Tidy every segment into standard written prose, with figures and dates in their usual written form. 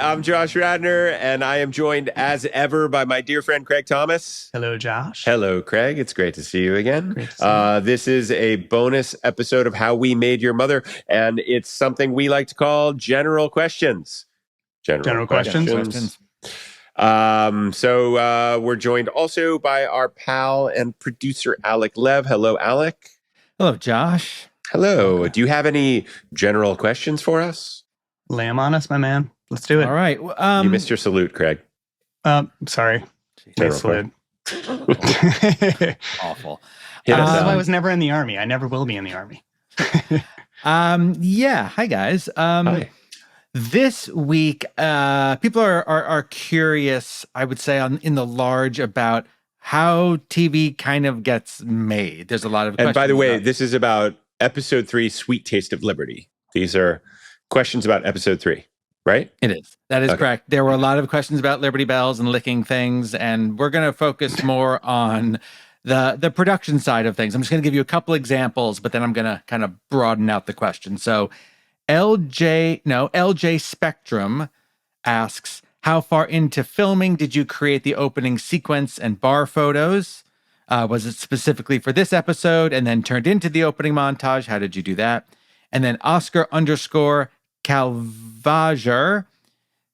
I'm Josh Radner, and I am joined as ever by my dear friend Craig Thomas. Hello, Josh. Hello, Craig. It's great to see you again. Great to see you. This is a bonus episode of How We Made Your Mother, and it's something we like to call General Questions. General questions. So we're joined also by our pal and producer, Alek Lev. Hello, Alek. Hello, Josh. Hello. Do you have any general questions for us? Lay 'em on us, my man. Let's do it. All right. You missed your salute, Craig. Sorry. General Salute. Awful. That's why I was never in the Army. I never will be in the Army. Yeah. Hi, guys. Hi. This week, people are curious, I would say, in the large about how TV kind of gets made. There's a lot of questions. And by the way, this is about episode 3, Sweet Taste of Liberty. These are questions about episode 3, right? It is. That is correct. There were a lot of questions about Liberty Bells and licking things, and we're going to focus more on the production side of things. I'm just going to give you a couple examples, but then I'm going to kind of broaden out the question. So LJ Spectrum asks, how far into filming did you create the opening sequence and bar photos? Was it specifically for this episode and then turned into the opening montage? How did you do that? And then Oscar_Calvager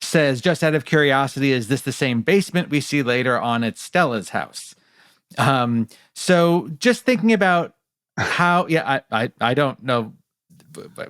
says, just out of curiosity, is this the same basement we see later on at Stella's house? So just thinking about how, I don't know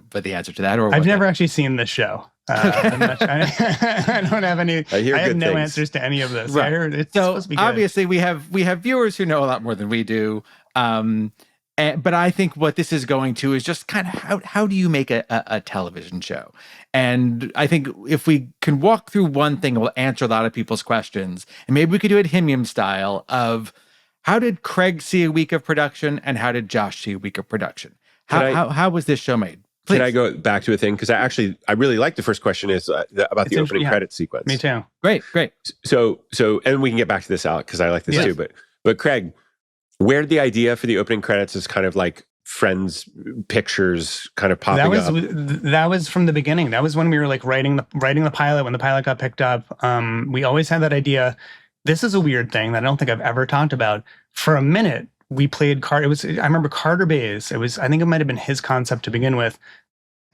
but the answer to that, or I've never actually seen this show. I don't have any. I have no answers to any of this. Right. I heard it's so supposed to be good. Obviously we have viewers who know a lot more than we do. But I think what this is going to is just kind of how do you make a television show? And I think if we can walk through one thing, it will answer a lot of people's questions. And maybe we could do it Himium style of how did Craig see a week of production and how did Josh see a week of production? How was this show made? Please. Can I go back to a thing? Because I really like the first question is about the opening credit sequence. Me too. Great. So, and we can get back to this, Alek, because I like this too. But Craig, where did the idea for the opening credits is kind of like friends pictures kind of popping up? That was from the beginning. That was when we were like writing the pilot. When the pilot got picked up, we always had that idea. This is a weird thing that I don't think I've ever talked about. For a minute, we played I remember Carter Bayes. I think it might have been his concept to begin with.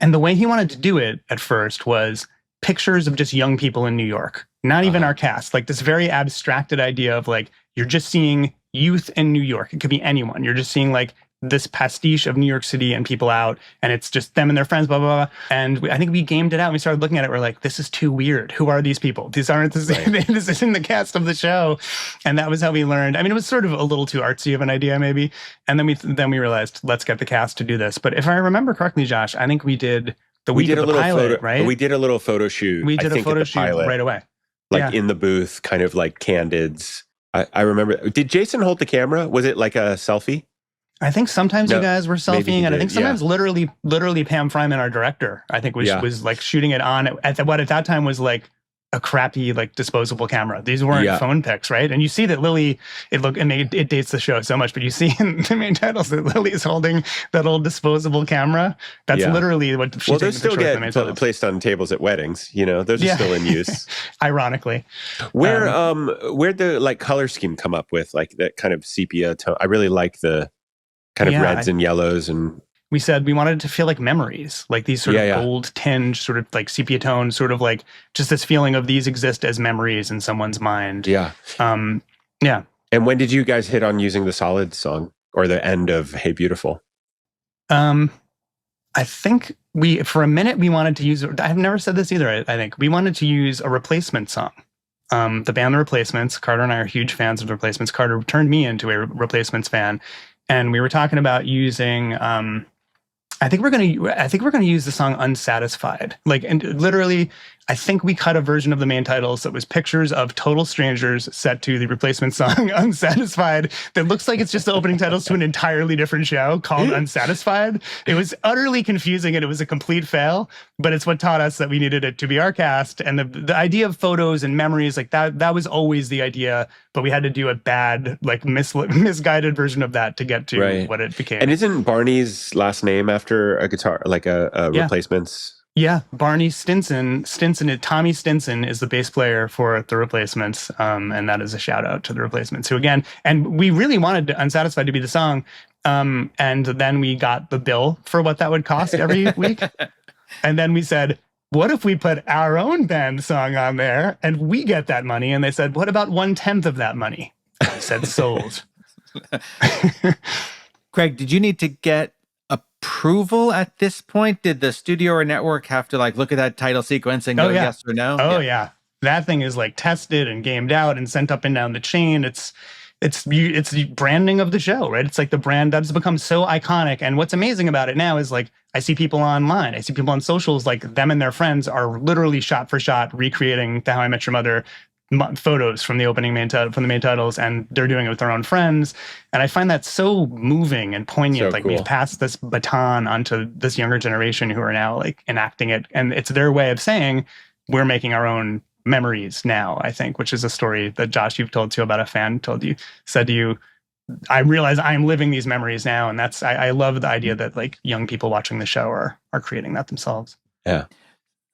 And the way he wanted to do it at first was pictures of just young people in New York, not even our cast, like this very abstracted idea of like, you're just seeing youth in New York. It could be anyone. You're just seeing like this pastiche of New York City and people out, and it's just them and their friends, blah, blah, blah. And I think we gamed it out and we started looking at it. We're like, this is too weird. Who are these people? These aren't the same. Right. This isn't the cast of the show. And that was how we learned. I mean, it was sort of a little too artsy of an idea, maybe. And then we realized, let's get the cast to do this. But if I remember correctly, Josh, I think we did the week of the pilot, right? We did a little photo shoot. We did a photo shoot right away. Like in the booth, kind of like candids. I remember. Did Jason hold the camera? Was it like a selfie? I think sometimes you guys were selfieing, and I think sometimes literally Pam Fryman, our director, I think was like shooting it on at that time was like a crappy like disposable camera. These weren't phone pics, right? And you see that Lily, it dates the show so much, but you see in the main titles that Lily is holding that old disposable camra. That's literally what she's those still get placed on tables at weddings. You know, those are still in use. Ironically, where'd the like color scheme come up with like that kind of sepia tone? I really like the kind of reds and yellows, and we said we wanted it to feel like memories, like these sort of gold tinge, sort of like sepia tone, sort of like just this feeling of these exist as memories in someone's mind. And when did you guys hit on using the Solid song or the end of Hey Beautiful? I think for a minute we wanted to use. I've never said this either. I think we wanted to use a replacement song. The band The Replacements. Carter and I are huge fans of The Replacements. Carter turned me into a Replacements fan. And we were talking about using, I think we're gonna use the song "Unsatisfied." Like, and literally, I think we cut a version of the main titles that was pictures of total strangers set to the Replacement song "Unsatisfied." That looks like it's just the opening titles to an entirely different show called "Unsatisfied." It was utterly confusing and it was a complete fail. But it's what taught us that we needed it to be our cast. And the idea of photos and memories like that was always the idea. But we had to do a bad, like misguided version of that to get to what it became. And isn't Barney's last name after a guitar, like a Replacements Yeah, Barney Tommy Stinson is the bass player for The Replacements, and that is a shout out to The Replacements, who again, and we really wanted Unsatisfied to be the song, and then we got the bill for what that would cost every week, and then we said, what if we put our own band song on there and we get that money? And they said, what about 1/10 of that money? I said, sold. Craig, did you need to get approval at this point? Did the studio or network have to like look at that title sequence and go yes or no? Oh yeah. That thing is like tested and gamed out and sent up and down the chain. It's the branding of the show, right? It's like the brand that's become so iconic. And what's amazing about it now is like, I see people online, I see people on socials, like them and their friends are literally shot for shot recreating the How I Met Your Mother photos from the opening main titles, and they're doing it with their own friends. And I find that so moving and poignant. So like cool. We've passed this baton onto this younger generation who are now like enacting it. And it's their way of saying, we're making our own memories now, I think, which is a story that Josh, you've told too, about a fan said to you, I realize I'm living these memories now. And that's, I love the idea that like young people watching the show are creating that themselves. Yeah.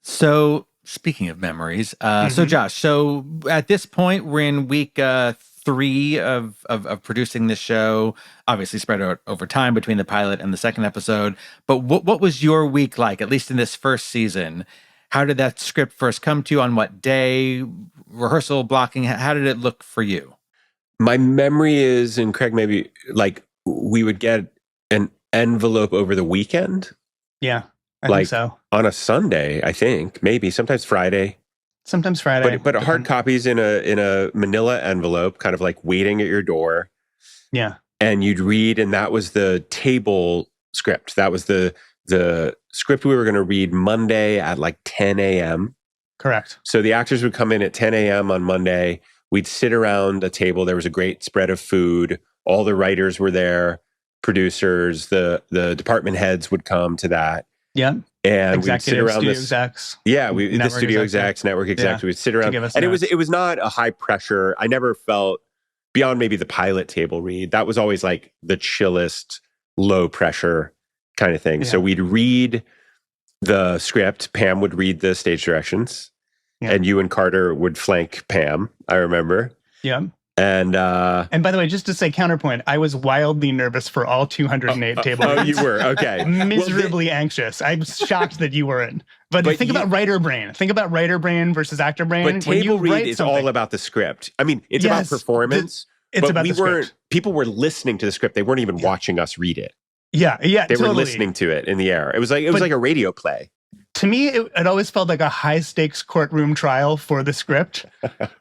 So speaking of memories, so Josh, so at this point we're in week 3 of producing this show, obviously spread out over time between the pilot and the second episode. But what was your week like, at least in this first season? How did that script first come to you? On what day? Rehearsal, blocking? How did it look for you? My memory is, and Craig, maybe like we would get an envelope over the weekend. Yeah, I think so. On a Sunday, I think, maybe sometimes Friday. Sometimes Friday. But hard copies in a manila envelope, kind of like waiting at your door. Yeah. And you'd read, and that was the table script. That was the script we were going to read Monday at like 10 a.m. Correct. So the actors would come in at 10 a.m. on Monday. We'd sit around a table. There was a great spread of food. All the writers were there, producers, the department heads would come to that. Yeah. And we'd sit around studio execs. Yeah, the studio execs, network execs, we'd sit around. And it was not a high pressure. I never felt, beyond maybe the pilot table read, that was always like the chillest, low pressure kind of thing. Yeah. So we'd read the script. Pam would read the stage directions. Yeah. And you and Carter would flank Pam, I remember. Yeah. And by the way, just to say counterpoint, I was wildly nervous for all 208 table reads. Oh, you were? Okay. Miserably anxious. I'm shocked that you weren't. But think about writer brain. Think about writer brain versus actor brain. But table read is all about the script. I mean, it's about performance. It's about the script. People were listening to the script. They weren't even watching us read it. Yeah, They were listening to it in the air. It was like a radio play. To me, it always felt like a high stakes courtroom trial for the script,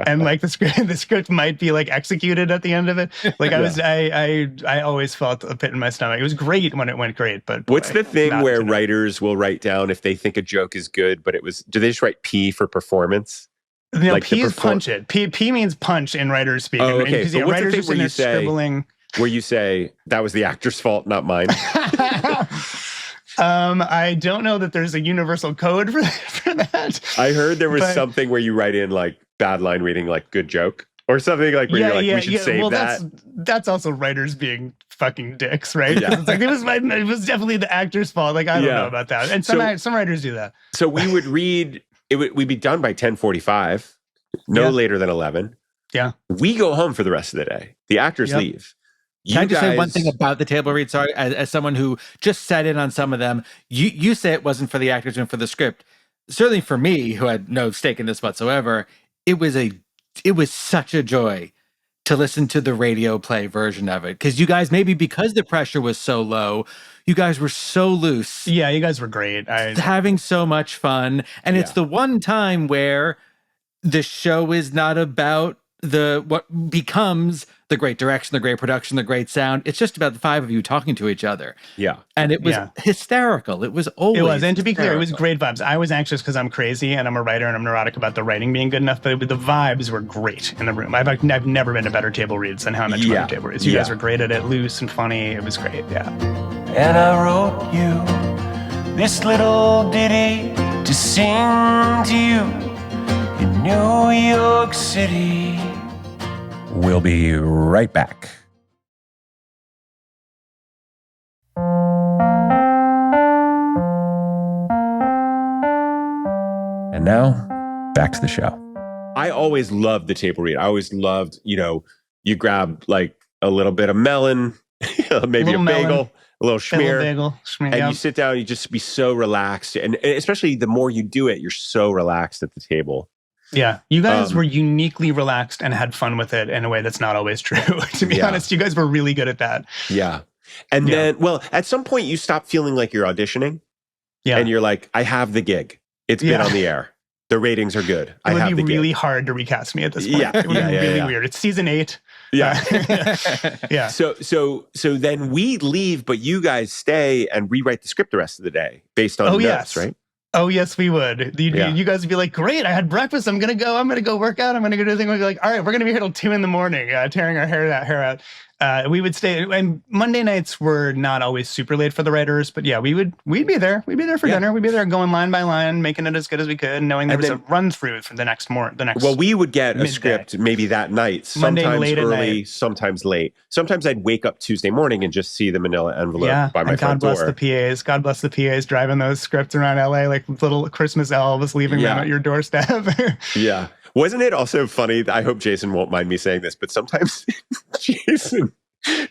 and like the script might be like executed at the end of it. Like I always felt a pit in my stomach. It was great when it went great, but what's the thing where writers will write down if they think a joke is good, but do they just write P for performance? No, like P is punch it. P means punch in writers speak. Oh, okay. Because what's writers the thing where you say scribbling, where you say that was the actor's fault, not mine? I don't know that there's a universal code for that. I heard there was something where you write in like bad line reading, like good joke or something like where you're like, we should save that. That's also writers being fucking dicks, right? Yeah. It's like it was definitely the actor's fault. Like I don't know about that. And some writers do that. So we would read we'd be done by 10:45, no later than 11. Yeah. We go home for the rest of the day. The actors leave. Can I just say one thing about the table read? Sorry, as someone who just sat in on some of them, you say it wasn't for the actors and for the script. Certainly for me, who had no stake in this whatsoever, it was such a joy to listen to the radio play version of it. Because you guys, maybe because the pressure was so low, you guys were so loose. Yeah, you guys were great. Having so much fun. And it's the one time where the show is not about what becomes the great direction, the great production, the great sound. It's just about the 5 of you talking to each other. Yeah. And it was hysterical. It was always And to be clear, it was great vibes. I was anxious because I'm crazy and I'm a writer and I'm neurotic about the writing being good enough, but the vibes were great in the room. I've never been to better table reads than How I Met Your Mother table reads. You guys were great at it, loose and funny. It was great, And I wrote you this little ditty to sing to you in New York City. We'll be right back. now, back to the show. I always loved the table read. I always loved, you grab like a little bit of melon, maybe a bagel, a little schmear, and you sit down, you just be so relaxed. And especially the more you do it, you're so relaxed at the table. Yeah. You guys were uniquely relaxed and had fun with it in a way that's not always true. To be honest, you guys were really good at that. Yeah. And then, at some point you stop feeling like you're auditioning. Yeah. And you're like, I have the gig. It's been on the air. The ratings are good. It would be really hard to recast me at this point. It would be really weird. It's season 8. Yeah. Yeah. So then we leave, but you guys stay and rewrite the script the rest of the day based on notes, right? Oh, yes, we would. You guys would be like, great, I had breakfast. I'm going to go work out. I'm going to go do the thing. We'd be like, all right, we're going to be here till 2 a.m, tearing our hair out. We would stay, and Monday nights were not always super late for the writers, but we'd be there. We'd be there for dinner. We'd be there going line by line, making it as good as we could, knowing there was a run through for the next. Well, we would get a script maybe that night, sometimes early, sometimes late. Sometimes I'd wake up Tuesday morning and just see the manila envelope by my front door. God bless the PAs driving those scripts around LA like little Christmas elves, leaving them at your doorstep. Yeah. Wasn't it also funny? I hope Jason won't mind me saying this, but sometimes Jason,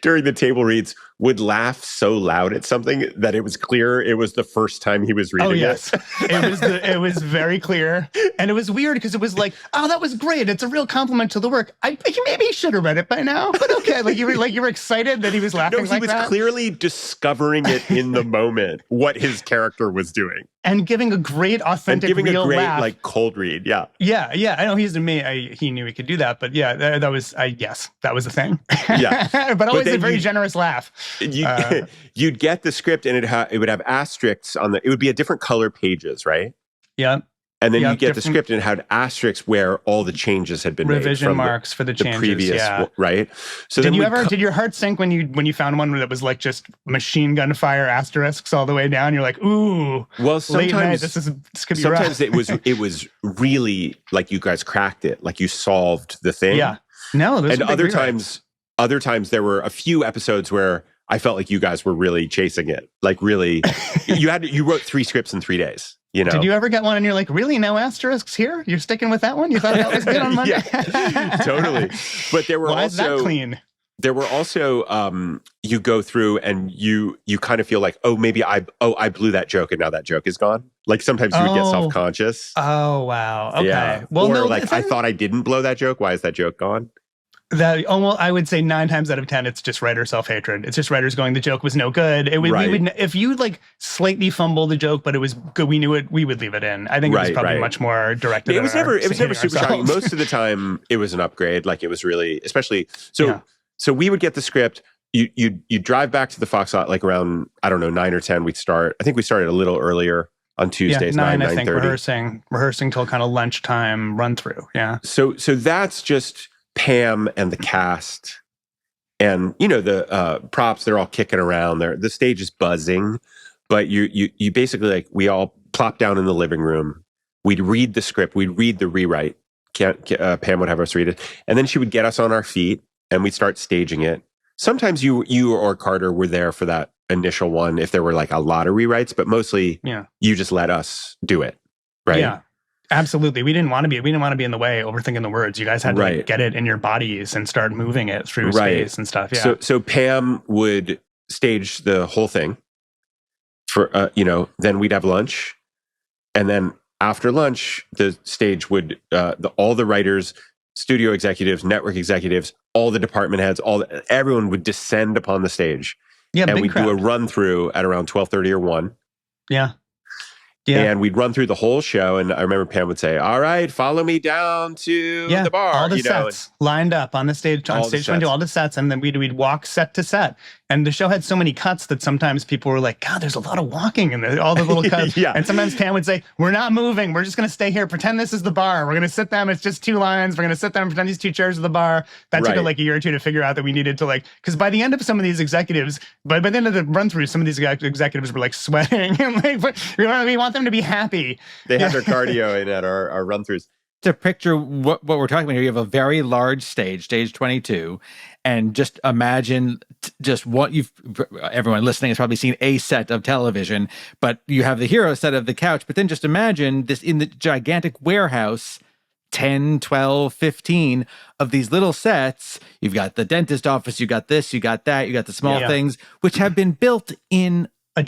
during the table reads, would laugh so loud at something that it was clear it was the first time he was reading it. It was very clear. And it was weird because it was like, oh, that was great. It's a real compliment to the work. Maybe he should have read it by now, but okay. You were excited that he was laughing he was clearly discovering it in the moment, what his character was doing. And giving a great, authentic, real laugh. Like cold read, yeah. I know he knew he could do that, but that was the thing. Yeah, but always a very generous laugh. You'd get the script, and it would have asterisks on it would be a different color pages, right? Yeah. And then you get the script and it had asterisks where all the changes had been revision made marks for the changes. Previous, right? So did your heart sink when you found one that was like just machine gun fire asterisks all the way down? You're like, ooh. Well, sometimes late night, this could be sometimes rough. it was really like you guys cracked it, like you solved the thing. Yeah. No, and other times there were a few episodes where I felt like you guys were really chasing it. Like really, you wrote 3 scripts in 3 days. Did you ever get one and you're like, really, no asterisks here? You're sticking with that one? You thought that was good on Monday? Totally. But there were Why is that clean? There were also you go through and you kind of feel like, oh, maybe I blew that joke and now that joke is gone. Like sometimes you would get self-conscious. Oh wow. Okay. Yeah. Well, I thought I didn't blow that joke. Why is that joke gone? I would say 9 times out of 10, it's just writer self-hatred. It's just writers going, the joke was no good. If you slightly fumble the joke, but it was good, we knew it, we would leave it in. I think it was probably much more directed. It was never super shocking. Most of the time, it was an upgrade. Like it was really, especially so we would get the script. You drive back to the Fox lot like around 9 or 10. We'd start. I think we started a little earlier on Tuesdays, 9:30. I think rehearsing till kind of lunchtime run through. Yeah. So that's just Pam and the cast, and the props, they're all kicking around there. The stage is buzzing, but you basically we all plop down in the living room. We'd read the script, we'd read the rewrite. Pam would have us read it, and then she would get us on our feet and we'd start staging it. Sometimes you or Carter were there for that initial one if there were like a lot of rewrites, but mostly you just let us do it, right? Yeah. Absolutely. We didn't want to be in the way, overthinking the words. You guys had to get it in your bodies and start moving it through space and stuff. Yeah. So Pam would stage the whole thing for, then we'd have lunch. And then after lunch, the stage would, all the writers, studio executives, network executives, all the department heads, everyone would descend upon the stage. Yeah. And we'd do a run through at around 12:30 or 1. Yeah. Yeah. And we'd run through the whole show. And I remember Pam would say, all right, follow me down to the bar. All the sets lined up on the stage, on stage window, all the sets. And then we'd walk set to set. And the show had so many cuts that sometimes people were like, God, there's a lot of walking in all the little cuts. And sometimes Pam would say, we're not moving. We're just going to stay here. Pretend this is the bar. We're going to sit them. It's just 2 lines. We're going to sit them, pretend these 2 chairs are the bar. That took like a year or 2 to figure out that we needed to because by the end of some of these executives, by the end of the run through, some of these executives were like sweating. And we want them to be happy. They had their cardio in at our run throughs. to picture what we're talking about here. You have a very large stage 22, and just imagine just what everyone listening has probably seen a set of television, but you have the hero set of the couch, but then just imagine this in the gigantic warehouse, 10, 12, 15 of these little sets. You've got the dentist office, you got this, you got that, you got the small things, which have been built in a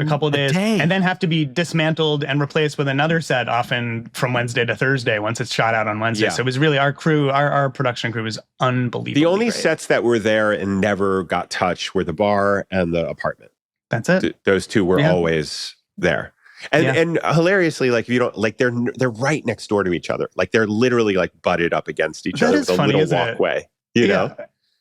couple of days, and then have to be dismantled and replaced with another set, often from Wednesday to Thursday once it's shot out on Wednesday. So it was really our crew, our production crew was unbelievable. The only sets that were there and never got touched were the bar and the apartment. That's it. Those two were always there. And hilariously, like, if you don't, like, they're right next door to each other. Like, they're literally like butted up against each other with a little walkway. You know?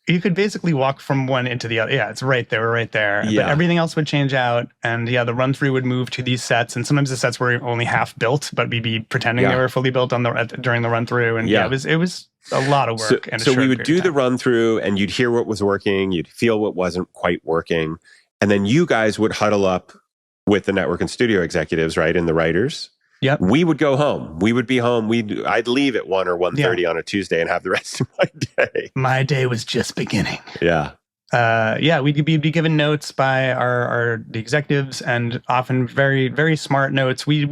You could basically walk from one into the other. Yeah, it's right there. We're right there. Yeah. But everything else would change out. And the run through would move to these sets. And sometimes the sets were only half built, but we'd be pretending they were fully built during the run through. And it was a lot of work. So we would do the run through, and you'd hear what was working. You'd feel what wasn't quite working. And then you guys would huddle up with the network and studio executives, right? And the writers. Yep. We would go home. We would be home. I'd leave at 1 or 1:30 on a Tuesday and have the rest of my day. My day was just beginning. Yeah. We'd be given notes by the executives, and often very, very smart notes. We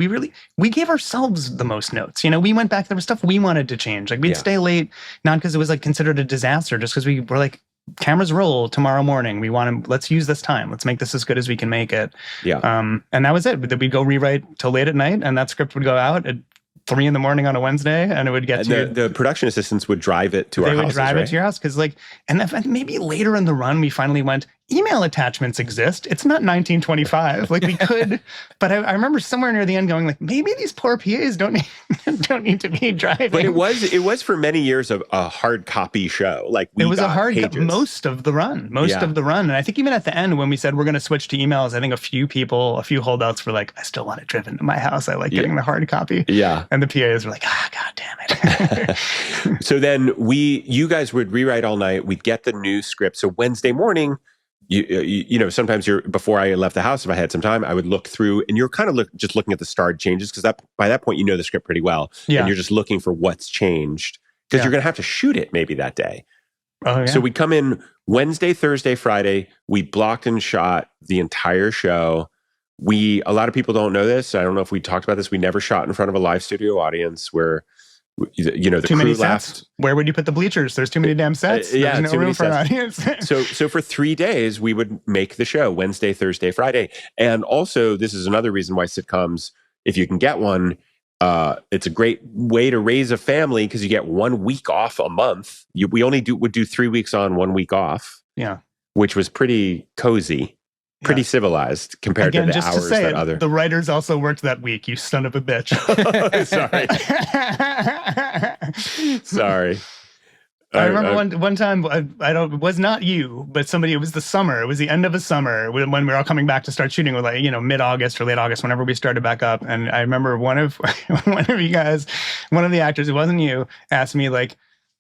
gave ourselves the most notes. You know, we went back, there was stuff we wanted to change. Like, we'd stay late, not because it was like considered a disaster, just because we were like, cameras roll tomorrow morning. Let's use this time. Let's make this as good as we can make it. Yeah. And that was it. We'd go rewrite till late at night, and that script would go out at 3 a.m. on a Wednesday, and it would get to the production assistants would drive it to our house. They would drive it to your house, because and maybe later in the run we finally went, email attachments exist. It's not 1925. Like, we could, but I remember somewhere near the end going, like, maybe these poor PAs don't need to be driving. But it was for many years a hard copy show. Like, it was a hard most of the run. And I think even at the end when we said we're going to switch to emails, I think a few holdouts were like, I still want it driven to my house. I like getting the hard copy. Yeah. And the PAs were like, God damn it. So then you guys would rewrite all night. We'd get the new script. So Wednesday morning, you know, sometimes before I left the house, if I had some time, I would look through, and you're kind of just looking at the starred changes, because by that point you know the script pretty well, and you're just looking for what's changed, because you're going to have to shoot it maybe that day. So we'd come in Wednesday, Thursday, Friday. We blocked and shot the entire show. A lot of people don't know this. I don't know if we talked about this. We never shot in front of a live studio audience where, you know, the crew left. Where would you put the bleachers? There's too many damn sets. There's no room for an audience. So for 3 days, we would make the show Wednesday, Thursday, Friday. And also, this is another reason why sitcoms, if you can get one, it's a great way to raise a family, because you get 1 week off a month. We only would do 3 weeks on, 1 week off. Yeah. Which was pretty cozy. Pretty civilized compared to the just hours to say that the writers also worked that week, you son of a bitch. Sorry. I remember one time, it was not you, but somebody, it was the summer. It was the end of a summer when we were all coming back to start shooting, with, like, you know, mid-August or late August, whenever we started back up. And I remember one of you guys, one of the actors, it wasn't you, asked me, like,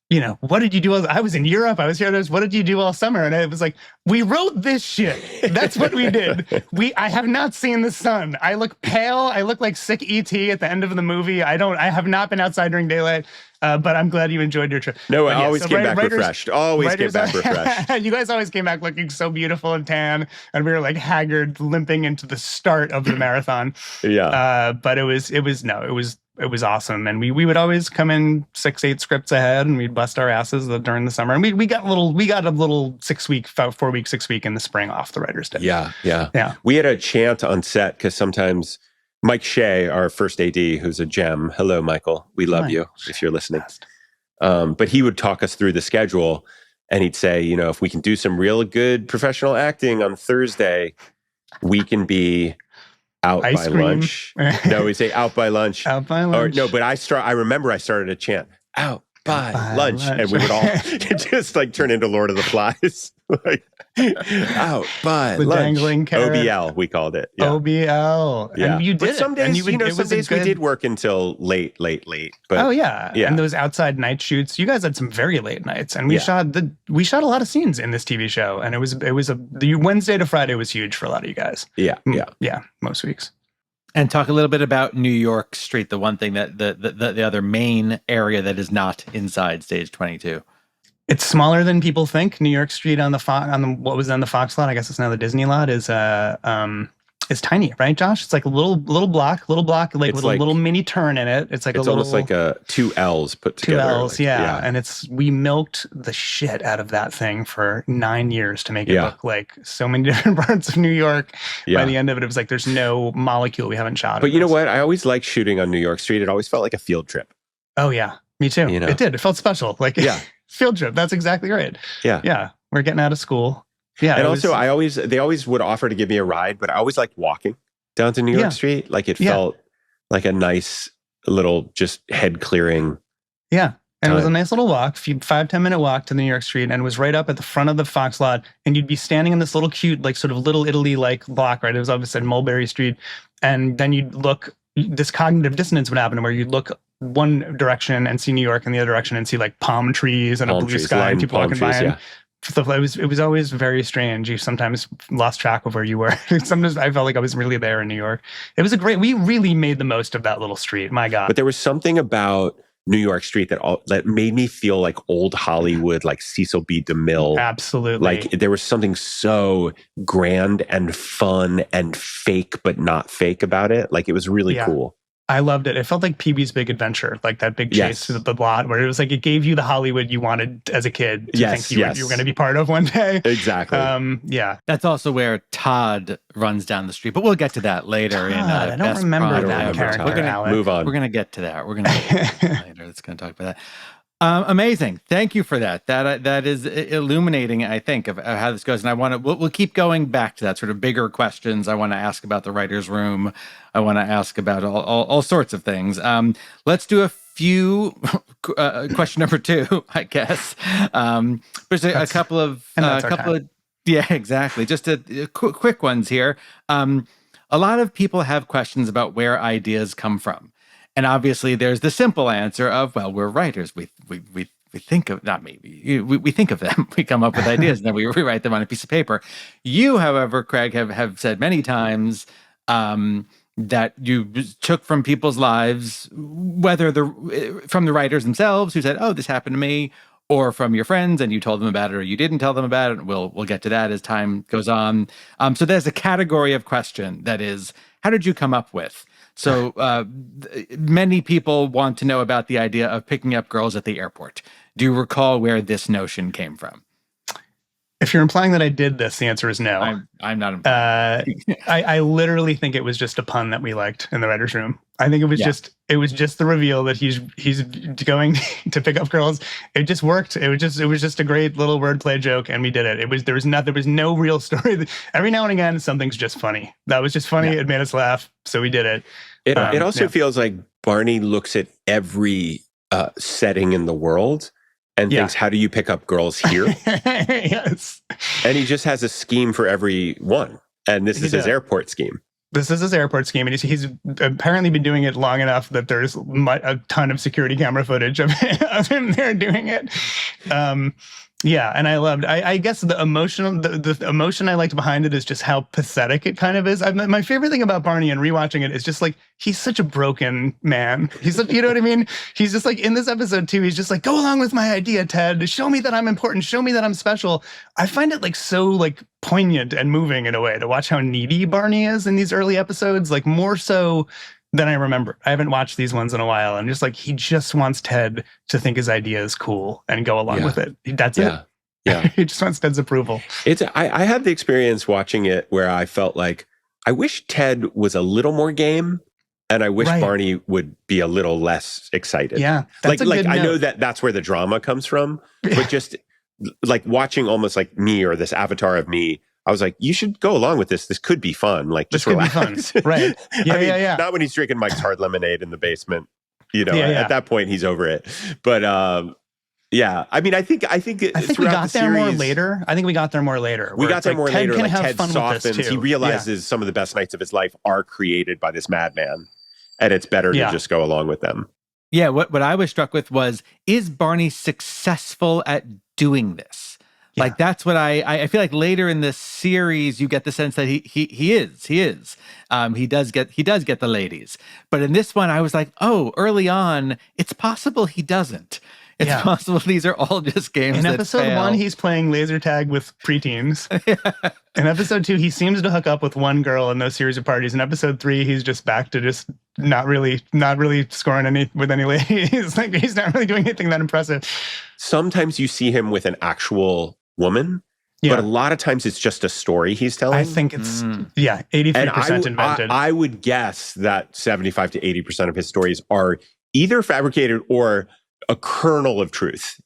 you know, what did you do? I was in Europe. I was here. What did you do all summer? And I was like, we wrote this shit. That's what we did. I have not seen the sun. I look pale. I look like sick ET at the end of the movie. I have not been outside during daylight. But I'm glad you enjoyed your trip. No, I always came back refreshed. Always came back refreshed. You guys always came back looking so beautiful and tan, and we were like haggard, limping into the start of the marathon. Yeah. But it was awesome, and we would always come in 6-8 scripts ahead, and we'd bust our asses during the summer. And we got a little 6 week in the spring off the writers' day. Yeah. We had a chant on set, because sometimes Mike Shea, our first AD, who's a gem. Hello, Michael. We love you if you're listening. But he would talk us through the schedule, and he'd say, you know, if we can do some real good professional acting on Thursday, we can be out by lunch. No, we'd say out by lunch. Out by lunch. Or, no, but I remember I started a chant, out by lunch. And we would all just like turn into Lord of the Flies. Like, out by the lunch. Dangling carrot. OBL, we called it. Yeah. OBL. Yeah. And you did. But some days, some days we did work until late. But, yeah. And those outside night shoots, you guys had some very late nights, and we shot a lot of scenes in this TV show, and the Wednesday to Friday was huge for a lot of you guys. Yeah. Yeah. Most weeks. And talk a little bit about New York Street, the one thing that the other main area that is not inside stage 22. It's smaller than people think. New York Street on the what was then the Fox lot, I guess it's now the Disney lot, is tiny, right, Josh? It's like a little block, like with a little mini turn in it. It's like it's almost like two L's put together. Two L's, yeah. And we milked the shit out of that thing for 9 years to make it look like so many different parts of New York. By the end of it, it was like there's no molecule we haven't shot. But you know what? I always liked shooting on New York Street. It always felt like a field trip. Oh yeah, me too. You know? It did. It felt special. Like field trip. That's exactly right. Yeah. We're getting out of school. Yeah, and also they always would offer to give me a ride, but I always liked walking down to New York Street. Like it felt like a nice little just head clearing. Yeah, and it was a nice little walk, 5-10 minute walk to New York Street, and it was right up at the front of the Fox lot. And you'd be standing in this little cute, like sort of Little Italy like block, right? It was obviously Mulberry Street, and then you'd look. This cognitive dissonance would happen where you'd look one direction and see New York, and the other direction and see like palm trees and a blue sky and people walking by. And stuff. It was always very strange. You sometimes lost track of where you were. Sometimes I felt like I was really there in New York. It was we really made the most of that little street. My God. But there was something about New York Street that made me feel like old Hollywood, like Cecil B. DeMille. Absolutely. Like there was something so grand and fun and fake, but not fake about it. Like it was really cool. I loved it. It felt like Pee-wee's Big Adventure, like that big chase through the lot where it was like it gave you the Hollywood you wanted as a kid to think you were going to be part of one day. Exactly. That's also where Todd runs down the street, but we'll get to that later. I don't remember that character. We're going to move on. We're going to get to that. We're going to get to that later. Let's going to talk about that. Amazing. Thank you for that. That is illuminating, I think, of how this goes. And we'll keep going back to that sort of bigger questions. I want to ask about the writer's room. I want to ask about all sorts of things. Let's do a few, question number 2, I guess. There's a couple of, yeah, exactly. Just a quick ones here. A lot of people have questions about where ideas come from. And obviously, there's the simple answer of, well, we're writers. We think of, not maybe, we think of them. We come up with ideas and then we rewrite them on a piece of paper. You, however, Craig, have said many times that you took from people's lives, whether from the writers themselves who said, oh, this happened to me, or from your friends and you told them about it or you didn't tell them about it. We'll get to that as time goes on. So there's a category of question that is, how did you come up with? So many people want to know about the idea of picking up girls at the airport. Do you recall where this notion came from? If you're implying that I did this, the answer is no. I'm not implying. I literally think it was just a pun that we liked in the writer's room. I think it was just the reveal that he's going to pick up girls. It just worked. It was just a great little wordplay joke, and we did it. There was no real story. Every now and again, something's just funny. That was just funny. Yeah. It made us laugh, so we did it. It also feels like Barney looks at every setting in the world and thinks, how do you pick up girls here? Yes. And he just has a scheme for every one. And this is his airport scheme. This is his airport scheme. And he's apparently been doing it long enough that there's a ton of security camera footage of him there doing it. Yeah, and I guess the emotion I liked behind it is just how pathetic it kind of is. My favorite thing about Barney and rewatching it is just like, he's such a broken man. You know what I mean? He's just like, in this episode too, he's just like, go along with my idea, Ted. Show me that I'm important. Show me that I'm special. I find it like so like poignant and moving in a way to watch how needy Barney is in these early episodes, like more so than I remember. I haven't watched these ones in a while. And just like, he just wants Ted to think his idea is cool and go along with it. That's it. Yeah. He just wants Ted's approval. I had the experience watching it where I felt like, I wish Ted was a little more game, and I wish Barney would be a little less excited. Yeah. Like I know that's where the drama comes from, but just like watching almost like me or this avatar of me, I was like, you should go along with this. This could be fun. Like, just relax. Could be fun. Right. Yeah, Not when he's drinking Mike's Hard Lemonade in the basement. At that point, he's over it. But I mean, I think we got there more later. I think we got there more later. We got there more later. Ted can have Ted fun softens. with this too. He realizes some of the best nights of his life are created by this madman, and it's better to just go along with them. Yeah. What I was struck with was, is Barney successful at doing this? Like that's what I feel like later in this series you get the sense that he is. He does get the ladies. But in this one I was like, oh, early on, it's possible he doesn't. It's possible these are all just games. In that episode fail. 1, he's playing laser tag with preteens. In episode 2, he seems to hook up with one girl in those series of parties. In episode 3, he's just back to just not really scoring with any ladies. Like he's not really doing anything that impressive. Sometimes you see him with an actual woman, but a lot of times it's just a story he's telling. I think it's 83% invented. I would guess that 75 to 80% of his stories are either fabricated or a kernel of truth,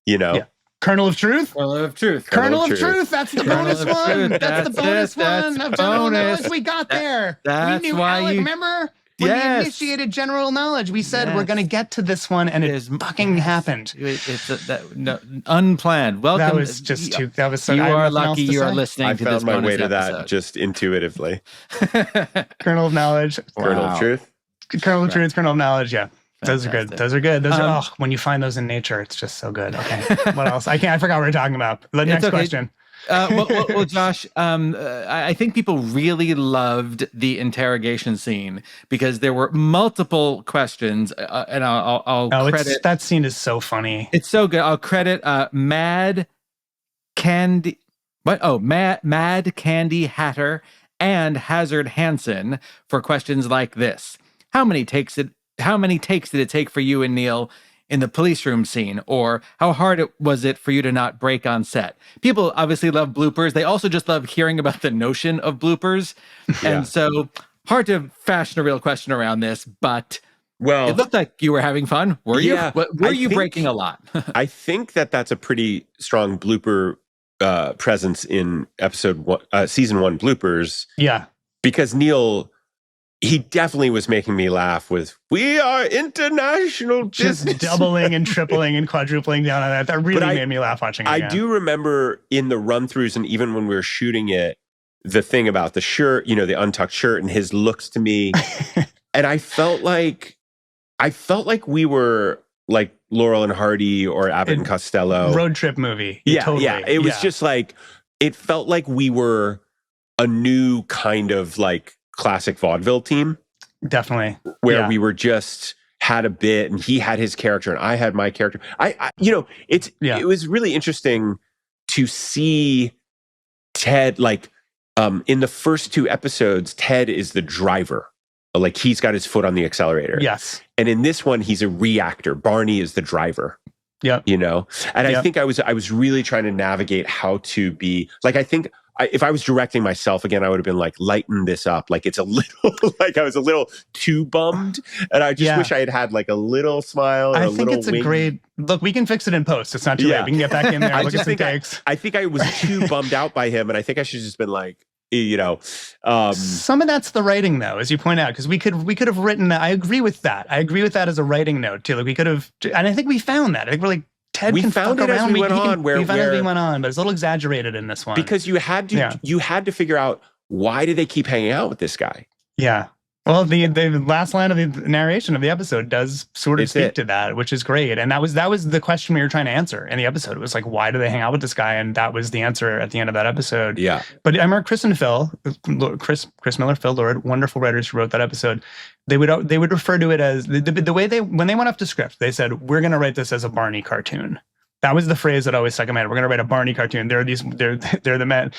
Kernel of truth? Kernel of truth. Kernel of truth. That's the bonus one. That's the bonus one. That's bonus. We got there. That's we knew why Alek, remember? When we initiated general knowledge, we said we're going to get to this one, and it fucking happened. It's unplanned. Welcome. That was just too. That was so. You are lucky you are listening to this. I found my way to episode. that just intuitively. Kernel of knowledge. Kernel of truth. Kernel of truth. Kernel of knowledge. Yeah. Those are good. Those are good. Those are when you find those in nature, it's just so good. Okay. What else? I forgot what we were talking about. The next question. Well, Josh, I think people really loved the interrogation scene because there were multiple questions, and I'll credit. That scene is so funny. It's so good. I'll credit Mad Candy. What? Oh, Mad Candy Hatter and Hazard Hansen for questions like this: How many takes did it take for you and Neil in the police room scene? Or how hard was it for you to not break on set? People obviously love bloopers. They also just love hearing about the notion of bloopers. And so hard to fashion a real question around this, but it looked like you were having fun. Were you? Were you breaking a lot? I think that's a pretty strong blooper presence in season 1 bloopers. Yeah. Because Neil, he definitely was making me laugh with, we are international business. Just doubling and tripling and quadrupling down on that. That really made me laugh watching it. I do remember in the run-throughs and even when we were shooting it, the thing about the shirt, the untucked shirt and his looks to me. And I felt like we were like Laurel and Hardy or Abbott and Costello. Road trip movie. Yeah, totally. yeah. It was just like, it felt like we were a new kind of like classic vaudeville team. Definitely. Where we were just had a bit and he had his character and I had my character. It was really interesting to see Ted, like in the first 2 episodes, Ted is the driver. Like he's got his foot on the accelerator. Yes. And in this one, he's a reactor. Barney is the driver. Yeah. And I think I was really trying to navigate how to be like, I think if I was directing myself again, I would have been like, lighten this up. Like it's a little, like I was a little too bummed. And I just wish I had like a little smile. I think it's a great, look, we can fix it in post. It's not too late. We can get back in there and look at some takes. I think I was too bummed out by him. And I think I should have just been like, some of that's the writing though, as you point out, because we could have written that. I agree with that. I agree with that as a writing note too. Like we could have, and I think we found that. I think we're like, Ted we can found fuck it around. as we went on. We found it as we went on, but it's a little exaggerated in this one because you had to figure out why do they keep hanging out with this guy? Yeah. Well, the last line of the narration of the episode does sort of speak to that, which is great. And that was the question we were trying to answer in the episode. It was like, why do they hang out with this guy? And that was the answer at the end of that episode. Yeah. But I remember Chris Miller, Phil Lord, wonderful writers who wrote that episode. They would refer to it as the way when they went off to script, they said, we're going to write this as a Barney cartoon. That was the phrase that always stuck in my head. We're going to write a Barney cartoon. They're the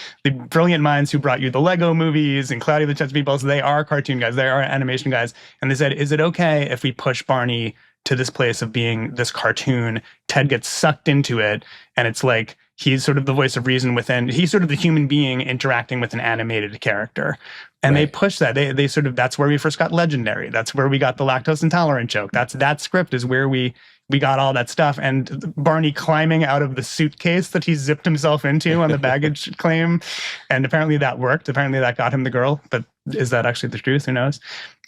brilliant minds who brought you the Lego movies and Cloudy the Chess Meatballs. They are cartoon guys. They are animation guys. And they said, is it okay if we push Barney to this place of being this cartoon? Ted gets sucked into it. And it's like, he's sort of the voice of reason within, he's sort of the human being interacting with an animated character. And they push that. They sort of, that's where we first got Legendary. That's where we got the lactose intolerant joke. That script is where we got all that stuff. And Barney climbing out of the suitcase that he zipped himself into on the baggage claim. And apparently that worked. Apparently that got him the girl. But is that actually the truth? Who knows?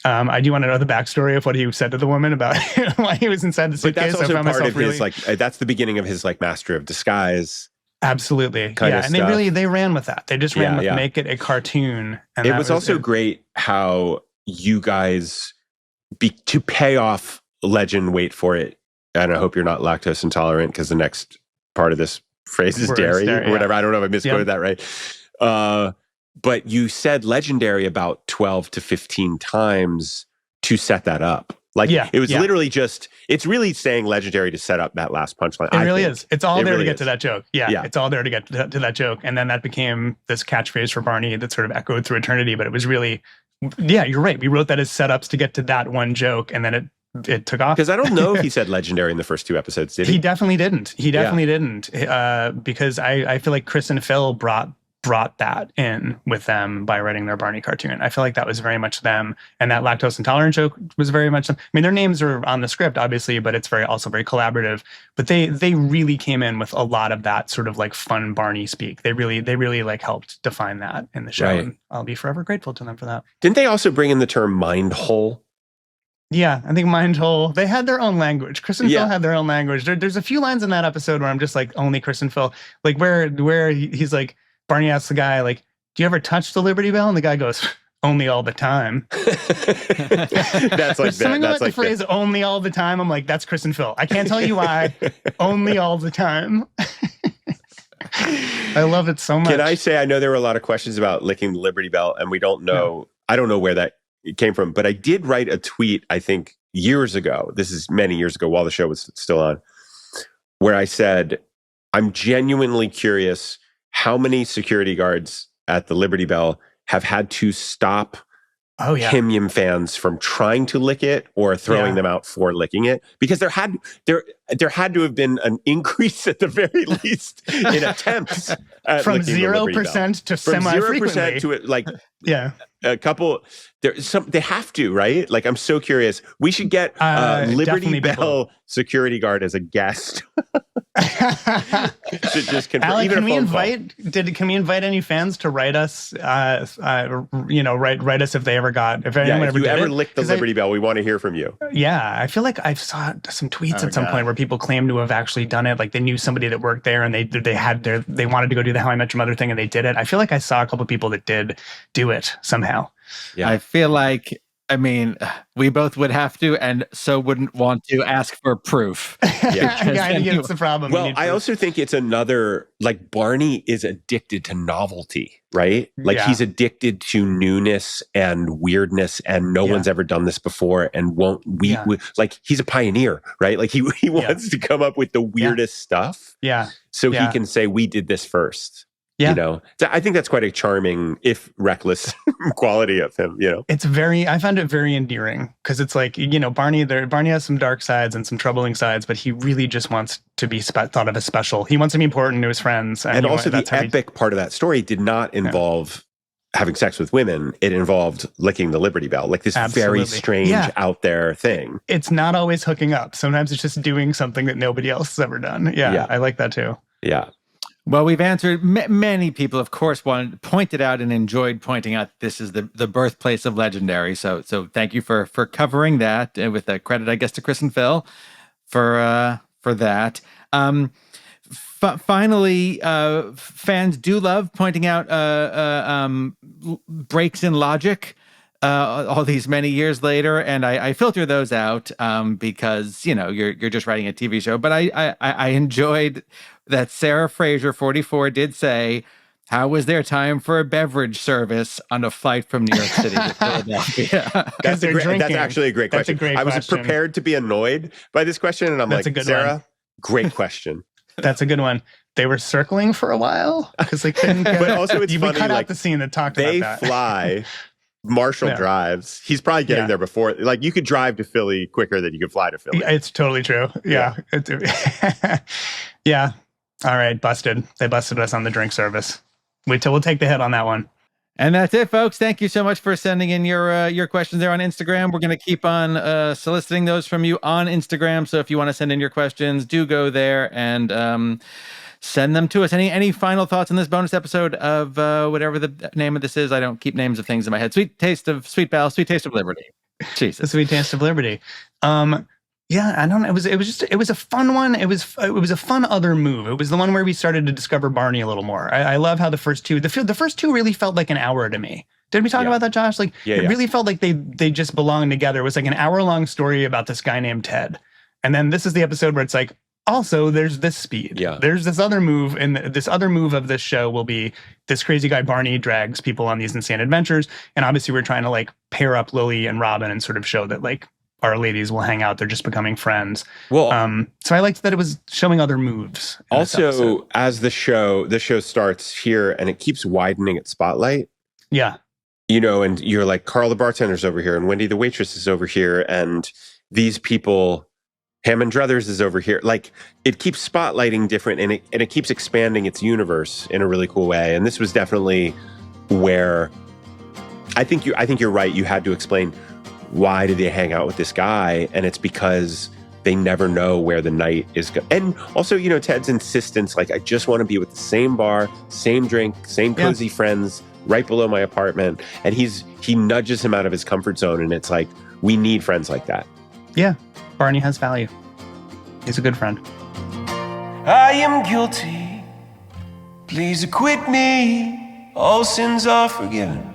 I do want to know the backstory of what he said to the woman about why he was inside the suitcase. But that's also part of his, like, that's the beginning of his, like, master of disguise. Absolutely. And they ran with that. They just ran with make it a cartoon. And it was also great how you guys, to pay off Legend, wait for it, and I hope you're not lactose intolerant because the next part of this phrases dairy or whatever. I don't know if I misquoted that right. But you said legendary about 12 to 15 times to set that up. Like it was literally it's really saying legendary to set up that last punchline. It really is. It's all there to get to that joke. Yeah. It's all there to get to that joke. And then that became this catchphrase for Barney that sort of echoed through eternity. But it was really, you're right. We wrote that as setups to get to that one joke. And then it took off. Because I don't know if he said legendary in the first 2 episodes, did he? He definitely didn't. Because I feel like Chris and Phil brought that in with them by writing their Barney cartoon. I feel like that was very much them. And that lactose intolerant joke was very much them. I mean, their names are on the script, obviously, but it's also very collaborative. But they really came in with a lot of that sort of like fun Barney speak. They really like helped define that in the show. Right. And I'll be forever grateful to them for that. Didn't they also bring in the term mind hole? Yeah, I think mind hole. They had their own language. Chris and Phil had their own language. There's a few lines in that episode where I'm just like, only Chris and Phil. Like where he's like, Barney asks the guy, like, do you ever touch the Liberty Bell? And the guy goes, only all the time. That's like something about the phrase only all the time. I'm like, that's Chris and Phil. I can't tell you why. Only all the time. I love it so much. Can I say, I know there were a lot of questions about licking the Liberty Bell, and we don't know, I don't know where that came from, but I did write a tweet, I think years ago, this is many years ago while the show was still on, where I said, I'm genuinely curious how many security guards at the Liberty Bell have had to stop Kim Yim fans from trying to lick it or throwing them out for licking it, because there had to have been an increase at the very least in attempts at from 0% to semi-frequently. To like a couple. They have to, right? Like, I'm so curious. We should get Liberty Bell security guard as a guest. Just confirm. Alek, can we invite any fans to write us? Write us if they ever got. If anyone ever licked the Liberty Bell, we want to hear from you. Yeah, I feel like I saw some tweets at some point where people claim to have actually done it. Like they knew somebody that worked there, and they wanted to go do the How I Met Your Mother thing, and they did it. I feel like I saw a couple of people that did do it somehow. Yeah, I feel like, I mean, we both would have to, and so wouldn't want to ask for proof. I think it's the problem. Well, I also think it's another, like, Barney is addicted to novelty, right? Like, he's addicted to newness and weirdness, and no one's ever done this before, and like, he's a pioneer, right? Like, he wants to come up with the weirdest stuff. Yeah. So he can say, we did this first. Yeah. You know, so I think that's quite a charming, if reckless, quality of him, you know. I found it very endearing, because it's like, you know, Barney has some dark sides and some troubling sides, but he really just wants to be thought of as special. He wants to be important to his friends. And also the epic part of that story did not involve having sex with women. It involved licking the Liberty Bell, like this very strange out there thing. It's not always hooking up. Sometimes it's just doing something that nobody else has ever done. Yeah. I like that too. Yeah. Well, we've answered many people, of course, pointed out and enjoyed pointing out this is the birthplace of legendary. So thank you for covering that, with a credit, I guess, to Chris and Phil for that. Finally, fans do love pointing out breaks in logic all these many years later, and I filter those out because, you know, you're just writing a TV show. But I enjoyed that Sarah Fraser, 44, did say, how was there time for a beverage service on a flight from New York City to Philadelphia? That's actually a great question. I was prepared to be annoyed by this question, and I'm like, Sarah, great question. That's a good one. They were circling for a while because they couldn't get But also it's funny, cut out the scene that talked about that. They fly... Marshall drives. He's probably getting there before. Like, you could drive to Philly quicker than you could fly to Philly. It's totally true. Yeah. Yeah. All right. Busted. They busted us on the drink service. Wait till we'll take the hit on that one. And that's it, folks. Thank you so much for sending in your questions there on Instagram. We're going to keep on soliciting those from you on Instagram. So if you want to send in your questions, do go there and send them to us. Any final thoughts on this bonus episode of whatever the name of this is? I don't keep names of things in my head. Sweet Taste of Liberty. Jesus. The Sweet Taste of Liberty. Yeah, I don't know. It was a fun one. It was a fun other move. It was the one where we started to discover Barney a little more. I love how the first two really felt like an hour to me. Did we talk about that, Josh? Like, it really felt like they just belonged together. It was like an hour-long story about this guy named Ted. And then this is the episode where it's like, Also, there's this speed. Yeah. There's this other move, and this other move of this show will be this crazy guy Barney drags people on these insane adventures. And obviously, we're trying to like pair up Lily and Robin and sort of show that like our ladies will hang out. They're just becoming friends. Well, so I liked that it was showing other moves. Also, as the show starts here and it keeps widening its spotlight. Yeah. You know, and you're like, Carl the bartender's over here, and Wendy the waitress is over here, and these people, Hammond Druthers is over here. Like, it keeps spotlighting different, and it keeps expanding its universe in a really cool way. And this was definitely where I think you're right. You had to explain, why do they hang out with this guy? And it's because they never know where the night is going. And also, you know, Ted's insistence, like, I just want to be with the same bar, same drink, same cozy friends, right below my apartment. And he nudges him out of his comfort zone. And it's like, we need friends like that. Yeah. Barney has value. He's a good friend. I am guilty. Please acquit me. All sins are forgiven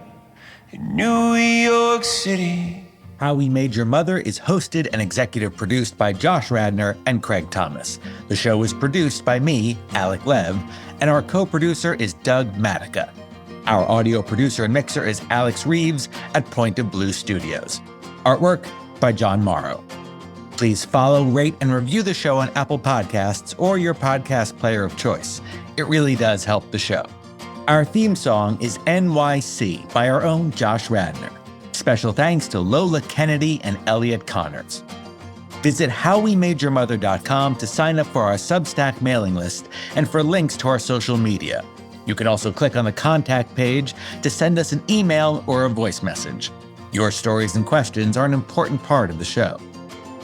in New York City. How We Made Your Mother is hosted and executive produced by Josh Radnor and Craig Thomas. The show is produced by me, Alek Lev, and our co-producer is Doug Matica. Our audio producer and mixer is Alex Reeves at Point of Blue Studios. Artwork by John Morrow. Please follow, rate, and review the show on Apple Podcasts or your podcast player of choice. It really does help the show. Our theme song is NYC by our own Josh Radnor. Special thanks to Lola Kennedy and Elliot Connors. Visit howwemadeyourmother.com to sign up for our Substack mailing list and for links to our social media. You can also click on the contact page to send us an email or a voice message. Your stories and questions are an important part of the show.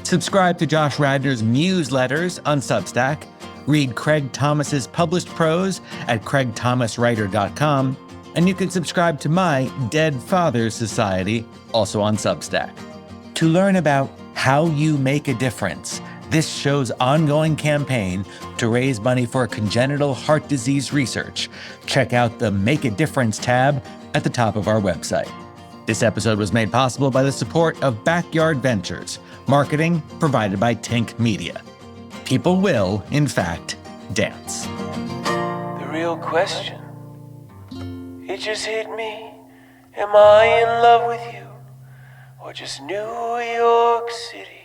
Subscribe to Josh Radnor's newsletters on Substack. Read Craig Thomas's published prose at craigthomaswriter.com. And you can subscribe to my Dead Fathers Society, also on Substack. To learn about how you make a difference, this show's ongoing campaign to raise money for congenital heart disease research, check out the Make a Difference tab at the top of our website. This episode was made possible by the support of Backyard Ventures, marketing provided by Tink Media. People will, in fact, dance. The real question, it just hit me. Am I in love with you, or just New York City?